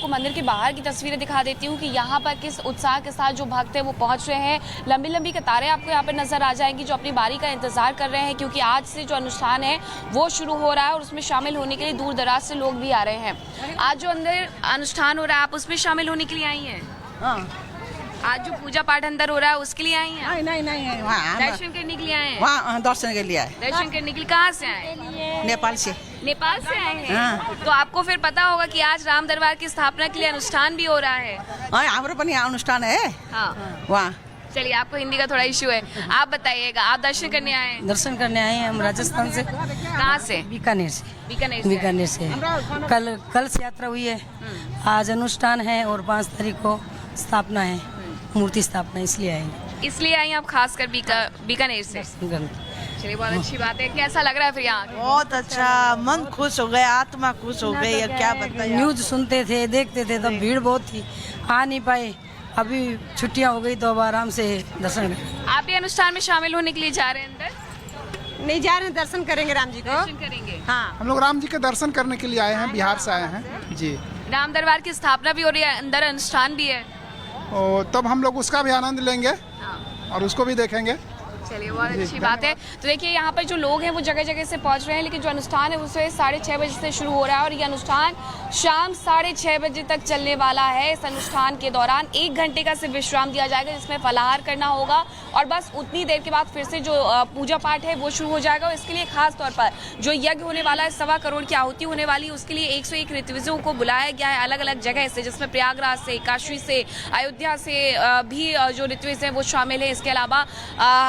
आपको मंदिर के बाहर की तस्वीरें दिखा देती हूँ कि यहाँ पर किस उत्साह के साथ जो भक्त हैं वो पहुँच रहे हैं। लंबी लंबी कतारें आपको यहाँ पर नजर आ जाएंगी जो अपनी बारी का इंतजार कर रहे हैं, क्योंकि आज से जो अनुष्ठान है वो शुरू हो रहा है और उसमें शामिल होने के लिए दूर दराज से लोग भी आ रहे हैं। आज जो अंदर अनुष्ठान हो रहा है आप उसमें शामिल होने के लिए आई हैं? हाँ। आज जो पूजा पाठ अंदर हो रहा है उसके लिए आई हैं? नहीं, वहाँ दर्शन करने के लिए आए हैं? वहाँ दर्शन के लिए आए। दर्शन करने के लिए कहाँ से आए? नेपाल से। नेपाल से आए हैं? हाँ। तो आपको फिर पता होगा कि आज राम दरबार की स्थापना के लिए अनुष्ठान भी हो रहा है। हाँ, हमारे पनि अनुष्ठान है हाँ। वहाँ। चलिए, आपको हिंदी का थोड़ा इश्यू है, आप बताइएगा, आप दर्शन करने आए हैं? दर्शन करने आए हैं हम राजस्थान से। कहाँ से? बीकानेर से। बीकानेर से। कल से यात्रा हुई है, आज अनुष्ठान है और 5 तारीख को स्थापना है, मूर्ति स्थापना, इसलिए आए हैं। इसलिए आई आप खासकर बीकानेर से? चलिए, बहुत अच्छी बात है। कैसा लग रहा है फिर यहाँ? बहुत अच्छा, मन खुश हो गया, आत्मा खुश हो गई। अब क्या बताया। न्यूज सुनते थे, देखते थे, तब भीड़ बहुत थी, आ नहीं पाए। अभी छुट्टियां हो गई तो अब आराम से दर्शन करें। आप भी अनुष्ठान में शामिल होने के लिए जा रहे हैं अंदर? नहीं जा रहे हैं, दर्शन करेंगे राम जी को। दर्शन करेंगे? हाँ, हम लोग राम जी के दर्शन करने के लिए आए हैं, बिहार से आए हैं जी। राम दरबार की स्थापना भी हो रही है, अंदर अनुष्ठान भी है, और तब हम लोग उसका भी आनंद लेंगे और उसको भी देखेंगे। चलिए, बहुत अच्छी बात है। तो देखिए, यहाँ पर जो लोग हैं वो जगह जगह से पहुँच रहे हैं, लेकिन जो अनुष्ठान है वो सुबह 6:30 बजे से शुरू हो रहा है और ये अनुष्ठान शाम 6:30 बजे तक चलने वाला है। इस अनुष्ठान के दौरान 1 घंटे का सिर्फ विश्राम दिया जाएगा, जिसमें फलाहार करना होगा और बस उतनी देर के बाद फिर से जो पूजा पाठ है वो शुरू हो जाएगा। और इसके लिए खास तौर पर जो यज्ञ होने वाला है, 1.25 करोड़ की आहुति होने वाली है, उसके लिए 101 ऋत्विजों को बुलाया गया है अलग अलग जगह से, जिसमें प्रयागराज से, काशी से, अयोध्या से भी जो ऋत्विज हैं वो शामिल है। इसके अलावा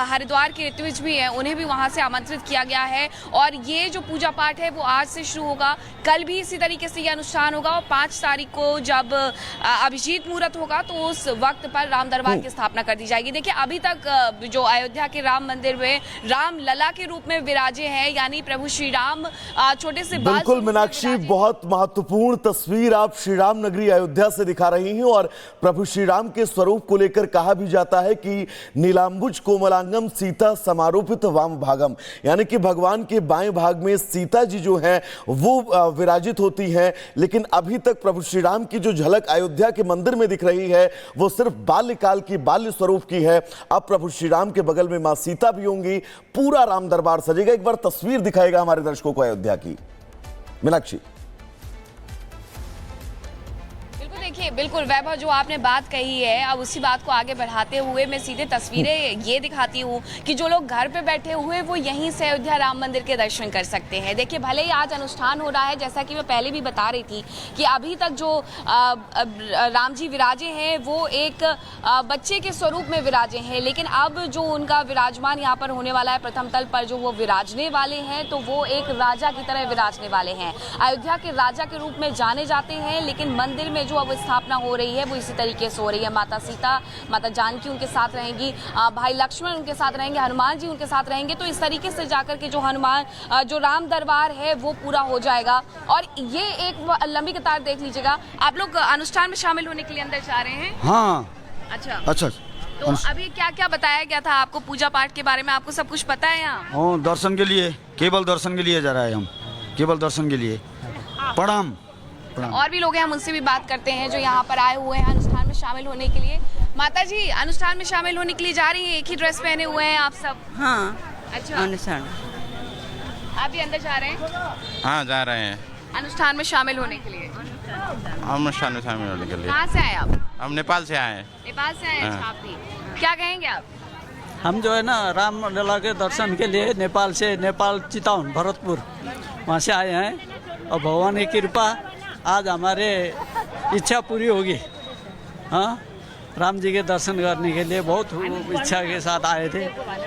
हरिद्वार के ऋत्विज भी हैं, उन्हें भी वहां से आमंत्रित किया गया है। और ये जो पूजा पाठ है वो आज से शुरू होगा, कल भी इसी तरीके से ये अनुष्ठान होगा और 5 तारीख को जब अभिजीत मुहूर्त होगा तो उस वक्त पर राम दरबार की स्थापना कर दी जाएगी। देखिए, अभी तक जो अयोध्या के राम मंदिर में राम लला के रूप में विराजे हैं, यानी प्रभु श्री राम छोटे से बाल। बिल्कुल मीनाक्षी, बहुत महत्वपूर्ण तस्वीर आप श्री राम नगरी अयोध्या से दिखा रही हैं और प्रभु श्री राम के स्वरूप को लेकर कहा भी जाता है कि नीलांबुज कोमलांगम सीता समारोपित वाम भागम, यानी कि भगवान के बाएं भाग में सीता जी जो हैं वो विराजित होती हैं। लेकिन अभी तक प्रभु श्री राम की जो झलक अयोध्या के मंदिर में दिख रही है वो सिर्फ बाल्यकाल की, बाल्य स्वरूप की है। अब प्रभु श्री राम के बगल में मां सीता भी होंगी, पूरा राम दरबार सजेगा। एक बार तस्वीर दिखाएगा हमारे दर्शकों को अयोध्या की मीनाक्षी। देखिए, बिल्कुल वैभव, जो आपने बात कही है, अब उसी बात को आगे बढ़ाते हुए मैं सीधे तस्वीरें ये दिखाती हूँ कि जो लोग घर पे बैठे हुए वो यहीं से अयोध्या राम मंदिर के दर्शन कर सकते हैं। देखिए, भले ही आज अनुष्ठान हो रहा है, जैसा कि मैं पहले भी बता रही थी कि अभी तक जो राम जी विराजे हैं वो एक बच्चे के स्वरूप में विराजे हैं, लेकिन अब जो उनका विराजमान यहाँ पर होने वाला है, प्रथम तल पर जो वो विराजने वाले हैं तो वो एक राजा की तरह विराजने वाले हैं। अयोध्या के राजा के रूप में जाने जाते हैं, लेकिन मंदिर में जो अब स्थापना हो रही है वो इसी तरीके से हो रही है। माता सीता, माता जानकी उनके साथ रहेंगी, भाई लक्ष्मण उनके साथ रहेंगे, हनुमान जी उनके साथ रहेंगे। तो इस तरीके से जाकर के जो जो राम दरबार है वो पूरा हो जाएगा। और ये एक लंबी कतार देख लीजिएगा। आप लोग अनुष्ठान में शामिल होने के लिए अंदर जा रहे हैं? हाँ। अच्छा। तो अभी क्या क्या बताया गया था आपको पूजा पाठ के बारे में? आपको सब कुछ पता है यहाँ? हाँ, दर्शन के लिए, केवल दर्शन के लिए जा रहा है हम, केवल दर्शन के लिए। प्रणाम। और भी लोग हैं, हम उनसे भी बात करते हैं जो यहाँ पर आए हुए हैं अनुष्ठान में शामिल होने के लिए। माता जी, अनुष्ठान में शामिल होने के लिए जा रही हैं, एक ही ड्रेस पहने हुए हैं आप सब? हाँ। अच्छा, अनुष्ठान। आप भी अंदर जा रहे हैं? हाँ, जा रहे हैं अनुष्ठान में शामिल होने के लिए। अनुष्ठान में शामिल होने के लिए। कहाँ से आए आप? हम नेपाल से आए हैं। नेपाल से आए हैं? अच्छा, आप भी क्या कहेंगे आप? हम जो है ना राम लला के दर्शन के लिए नेपाल चितौन भरतपुर वहाँ से आए हैं और भगवान की कृपा आज हमारे इच्छा पूरी होगी। हाँ, राम जी के दर्शन करने के लिए बहुत इच्छा के साथ आए थे,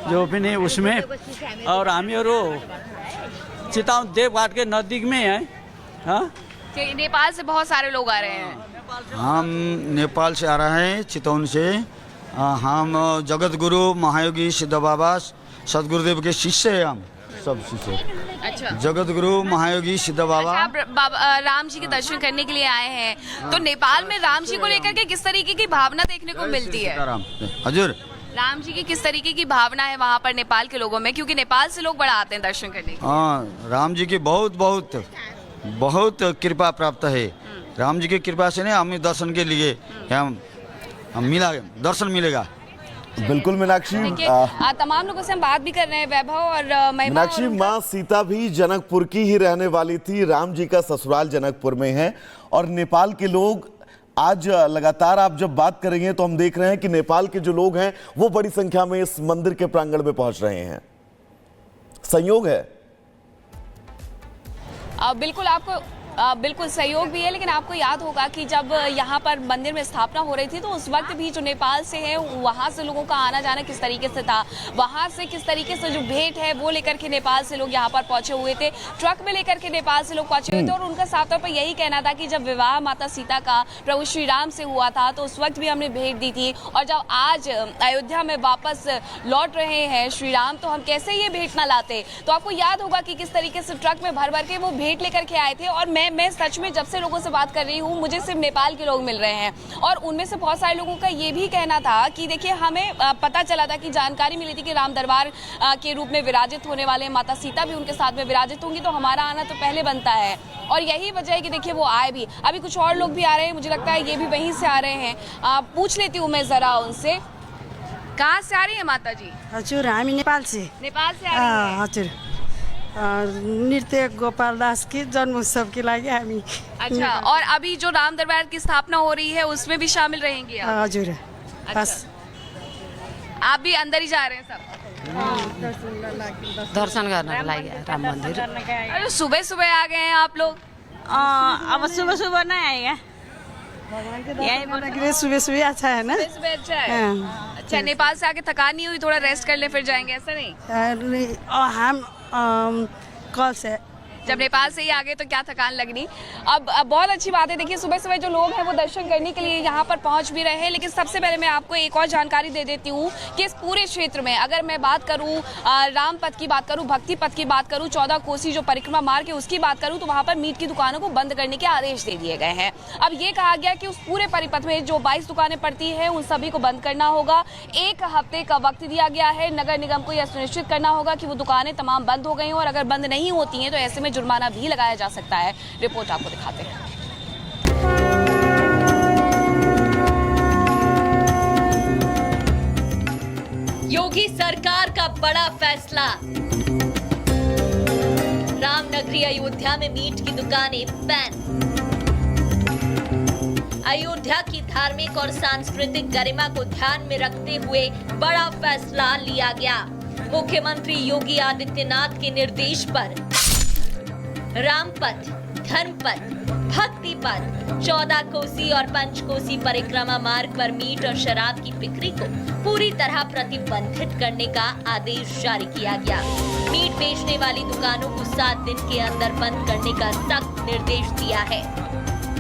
जो भी नहीं उसमें। और हम और चितौन देव घाट के नज़दीक में हैं। हाँ, नेपाल से बहुत सारे लोग आ रहे हैं। हम नेपाल से आ रहे हैं, चितौन से। हम जगत गुरु महायोगी सिद्ध बाबा सदगुरुदेव के शिष्य हैं, हम सब शिष्य। अच्छा। जगत गुरु महायोगी सिद्ध बाबा। अच्छा, आप राम जी के दर्शन करने के लिए आए हैं, तो नेपाल में राम जी को लेकर के किस तरीके की भावना देखने को मिलती है? हजूर, राम जी की किस तरीके की भावना है वहाँ पर नेपाल के लोगों में, क्योंकि नेपाल से लोग बड़ा आते हैं दर्शन करने के लिए? हाँ, राम जी की बहुत बहुत बहुत कृपा प्राप्त है। राम जी की कृपा से ना हमें दर्शन के लिए हम मिला दर्शन मिलेगा। बिल्कुल मीनाक्षी, देखिए तमाम लोगों से हम बात भी कर रहे हैं, वैभव और महिमा। मीनाक्षी, माँ सीता भी जनकपुर की ही रहने वाली थी। राम जी का ससुराल जनकपुर में है और नेपाल के लोग आज लगातार आप जब बात कर रही हैं तो हम देख रहे हैं कि नेपाल के जो लोग हैं वो बड़ी संख्या में इस मंदिर के प्रांगण में पहुंच रहे हैं। संयोग है। बिल्कुल, आपको बिल्कुल सहयोग भी है, लेकिन आपको याद होगा कि जब यहाँ पर मंदिर में स्थापना हो रही थी तो उस वक्त भी जो नेपाल से है वहाँ से लोगों का आना जाना किस तरीके से था, वहाँ से किस तरीके से जो भेंट है वो लेकर के नेपाल से लोग यहाँ पर पहुंचे हुए थे, ट्रक में लेकर के नेपाल से लोग पहुंचे हुए थे। और उनका साफ तौर पर यही कहना था कि जब विवाह माता सीता का प्रभु श्री राम से हुआ था तो उस वक्त भी हमने भेंट दी थी, और जब आज अयोध्या में वापस लौट रहे हैं श्री राम तो हम कैसे ये भेंट ना लाते। तो आपको याद होगा कि किस तरीके से ट्रक में भर भर के वो भेंट लेकर के आए थे। और मैं सच में जब से लोगों से बात कर रही हूँ मुझे सिर्फ नेपाल के लोग मिल रहे हैं, और उनमें से बहुत सारे लोगों का ये भी कहना था कि देखिए हमें पता चला था कि जानकारी मिली थी कि राम दरबार के रूप में विराजित होने वाले माता सीता भी उनके साथ में विराजित होंगी, तो हमारा आना तो पहले बनता है। और यही वजह है कि देखिए वो आए भी। अभी कुछ और लोग भी आ रहे हैं, मुझे लगता है ये भी वहीं से आ रहे हैं। पूछ लेती हूँ मैं जरा उनसे, कहाँ से आ रही है माता जी? हजुर, हामी नेपाल से नेपाल से आ रही है। हजुर, नृत्य गोपाल दास की जन्मोत्सव के लागि हामी। अच्छा, और अभी जो राम दरबार की स्थापना हो रही है उसमें भी शामिल रहेंगे आप? हजुर, बस आप भी अंदर ही जा रहे हैं सब? दर्शन करने लागि राम मंदिर। अरे सुबह सुबह आ गए हैं आप लोग? अब सुबह सुबह नहीं आएगा, यही सुबह सुबह अच्छा है ना। सुबह अच्छा है। अच्छा, नेपाल से आके थकान नहीं हुई, थोड़ा रेस्ट कर ले फिर जाएंगे, ऐसा नहीं? हम कल से जब नेपाल से ही आ गए तो क्या थकान लगनी। अब बहुत अच्छी बात है। देखिए सुबह सुबह जो लोग हैं वो दर्शन करने के लिए यहाँ पर पहुँच भी रहे हैं, लेकिन सबसे पहले मैं आपको एक और जानकारी दे देती हूँ कि इस पूरे क्षेत्र में अगर मैं बात करूँ, राम पथ की बात करूँ, भक्ति पथ की बात करूँ, 14 कोसी जो परिक्रमा मार्ग है उसकी बात करूँ, तो वहाँ पर मीट की दुकानों को बंद करने के आदेश दे दिए गए हैं। अब ये कहा गया कि उस पूरे परिपथ में जो 22 दुकानें पड़ती है उन सभी को बंद करना होगा। 1 हफ्ते का वक्त दिया गया है। नगर निगम को यह सुनिश्चित करना होगा कि वो दुकानें तमाम बंद हो गई हों, और अगर बंद नहीं होती हैं तो ऐसे में जुर्माना भी लगाया जा सकता है। रिपोर्ट आपको दिखाते हैं। योगी सरकार का बड़ा फैसला, रामनगरी अयोध्या में मीट की दुकानें बैन। अयोध्या की धार्मिक और सांस्कृतिक गरिमा को ध्यान में रखते हुए बड़ा फैसला लिया गया। मुख्यमंत्री योगी आदित्यनाथ के निर्देश पर रामपथ, धर्मपथ, भक्ति पथ, 14 कोसी और पंचकोसी परिक्रमा मार्ग पर मीट और शराब की बिक्री को पूरी तरह प्रतिबंधित करने का आदेश जारी किया गया। मीट बेचने वाली दुकानों को 7 दिन के अंदर बंद करने का सख्त निर्देश दिया है।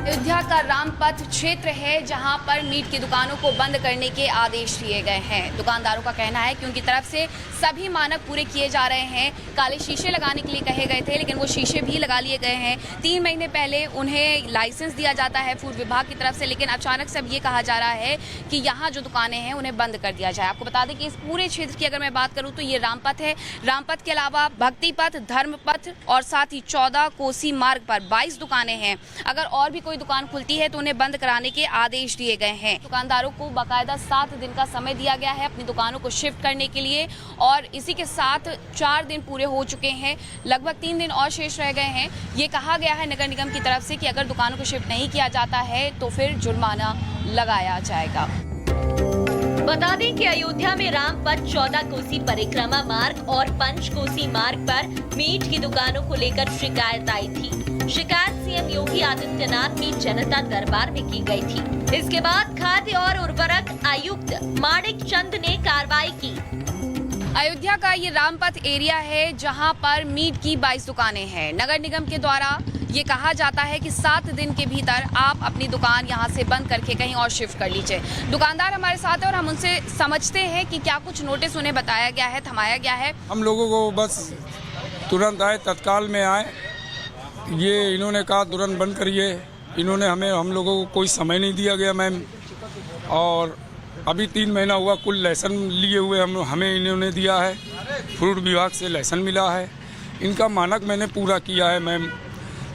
अयोध्या का रामपथ क्षेत्र है जहां पर मीट की दुकानों को बंद करने के आदेश दिए गए हैं। दुकानदारों का कहना है कि उनकी तरफ से सभी मानक पूरे किए जा रहे हैं। काले शीशे लगाने के लिए कहे गए थे, लेकिन वो शीशे भी लगा लिए गए हैं। 3 महीने पहले उन्हें लाइसेंस दिया जाता है फूड विभाग की तरफ से, लेकिन अचानक से अब ये कहा जा रहा है कि यहाँ जो दुकानें हैं उन्हें बंद कर दिया जाए। आपको बता दें कि इस पूरे क्षेत्र की अगर मैं बात करूँ तो ये रामपथ है। रामपथ के अलावा भक्ति पथ, धर्म पथ और साथ ही 14 कोसी मार्ग पर 22 दुकानें हैं। अगर और भी कोई दुकान खुलती है तो उन्हें बंद कराने के आदेश दिए गए हैं। दुकानदारों को बाकायदा 7 दिन का समय दिया गया है अपनी दुकानों को शिफ्ट करने के लिए, और इसी के साथ 4 दिन पूरे हो चुके हैं। लगभग 3 दिन और शेष रह गए हैं। ये कहा गया है नगर निगम की तरफ से कि अगर दुकानों को शिफ्ट नहीं किया जाता है तो फिर जुर्माना लगाया जाएगा। बता दें कि अयोध्या में रामपथ, 14 कोसी परिक्रमा मार्ग और पंचकोसी मार्ग पर मीट की दुकानों को लेकर शिकायत आई थी। शिकायत सीएम योगी आदित्यनाथ की जनता दरबार में की गई थी। इसके बाद खाद्य और उर्वरक आयुक्त माणिक चंद ने कार्रवाई की। अयोध्या का ये रामपथ एरिया है जहां पर मीट की 22 दुकानें हैं। नगर निगम के द्वारा ये कहा जाता है कि 7 दिन के भीतर आप अपनी दुकान यहां से बंद करके कहीं और शिफ्ट कर लीजिए। दुकानदार हमारे साथ है और हम उनसे समझते हैं कि क्या कुछ नोटिस उन्हें बताया गया है, थमाया गया है। हम लोगों को बस तुरंत आए, तत्काल में आए। ये इन्होंने कहा तुरंत बंद करिए। इन्होंने हम लोगों को कोई समय नहीं दिया गया मैम, और अभी 3 महीना हुआ कुल लाइसेंस लिए हुए हमें इन्होंने दिया है। फूड विभाग से लाइसेंस मिला है। इनका मानक मैंने पूरा किया है मैम।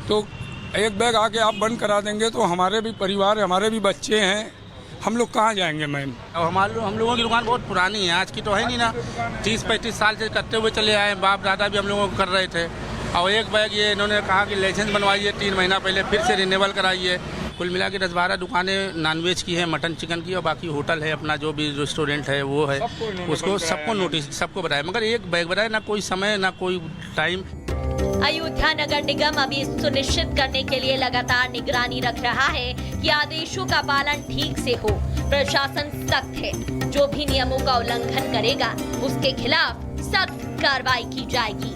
तो एक बैग आके आप बंद करा देंगे तो हमारे भी परिवार, हमारे भी बच्चे हैं, हम लोग कहाँ जाएंगे मैम? हम लोगों की दुकान बहुत पुरानी है, आज की तो है नहीं ना। 30-35 साल से करते हुए चले आए, बाप दादा भी हम लोगों को कर रहे थे। और एक बैग ये इन्होंने कहा कि लाइसेंस बनवाइए 3 महीना पहले, फिर से रिन्यूअल कराइए। कुल मिला के 10-12 दुकानें नॉनवेज की है, मटन चिकन की, और बाकी होटल है अपना, जो भी रेस्टोरेंट है वो है, उसको सबको नोटिस, सबको बताया, मगर एक बैग बताया ना, कोई समय ना कोई टाइम। अयोध्या नगर निगम अभी सुनिश्चित करने के लिए लगातार निगरानी रख रहा है कि आदेशों का पालन ठीक से हो। प्रशासन सख्त है, जो भी नियमों का उल्लंघन करेगा उसके खिलाफ सख्त कार्रवाई की जाएगी।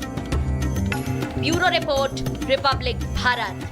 Bureau report, Republic Bharat.